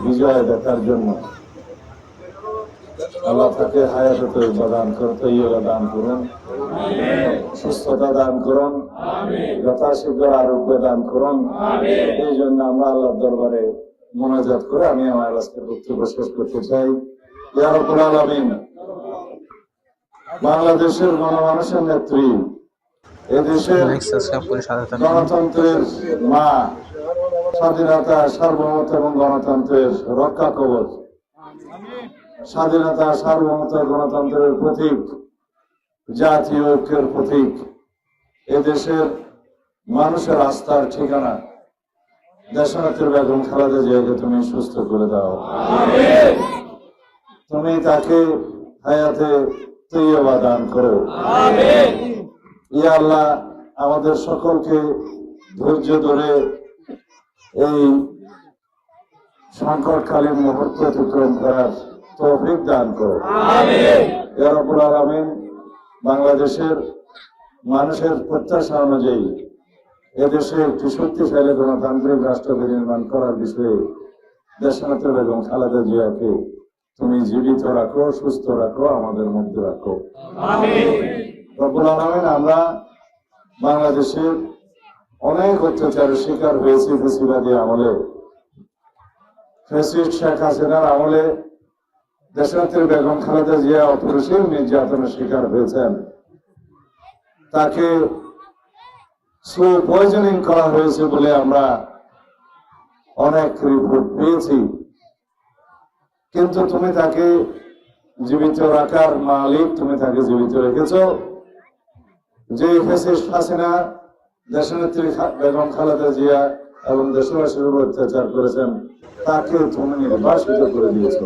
বিজয় দেখার জন্য আল্লাহ তাকে হায়াতে তৈবা দান করুন, তৈবা দান করুন, সুস্থতা দান করুন, যথাশীঘ্র আরোগ্য দান করুন। এই জন্য আমরা আল্লাহর দরবারে মোনাজাত করে আমি আমার আজকের বক্তব্য শেষ করতে চাই। ইয়া রাব্বুল আলামিন, বাংলাদেশের গণমানুষের নেত্রী, এদেশের গণতন্ত্রের মা, স্বাধীনতা, সার্বভৌমত্ব এবং গণতন্ত্রের রক্ষা কবচ, স্বাধীনতা, সার্বভৌমত্ব, গণতন্ত্রের প্রতীক, জাতীয় ঐক্যের প্রতীক, এদেশের মানুষের আস্থার ঠিকানা দেশনেত্রী বেগম খালেদা জিয়াকে তুমি সুস্থ করে দাও। তুমি তাকে হায়াতে তৈয়বা দান করো। ইয়া আল্লাহ, আমাদের সকলকে ধৈর্য ধরে এই সংকটকালীন মুহূর্ত অতিক্রম করার তৌফিক দান করো। ইয়া রাব্বুল আলামিন, বাংলাদেশের মানুষের প্রত্যাশা অনুযায়ী এদেশে একটি শক্তিশালী গণতান্ত্রিক রাষ্ট্র বিনির্মাণ করার বিষয়ে দেশনেত্রী বেগম খালেদা জিয়াকে তুমি জীবিত রাখো, সুস্থ রাখো, আমাদের মধ্যে রাখো। রব্বুল আলামিন, আমরা বাংলাদেশের অনেক অত্যাচারের শিকার হয়েছি ফ্যাসিবাদী আমলে। ফ্যাসিস্ট শেখ হাসিনার আমলে দেশনেত্রী বেগম খালেদা জিয়া অপরিসীম নির্যাতনের শিকার হয়েছেন। তাকে স্লো পয়জনিং করা হয়েছে বলে আমরা অনেক রিপোর্ট পেয়েছি, কিন্তু তুমি তাকে জীবিত রাখার মালিক, তুমি তাকে জীবিত রেখেছ। যে ফ্যাসিস্ট হাসিনা দেশনেত্রী বেগম খালেদা জিয়া এবং দেশবাসীর উপর অত্যাচার করেছেন, তাকে তুমি নির্বাসিত করে দিয়েছ।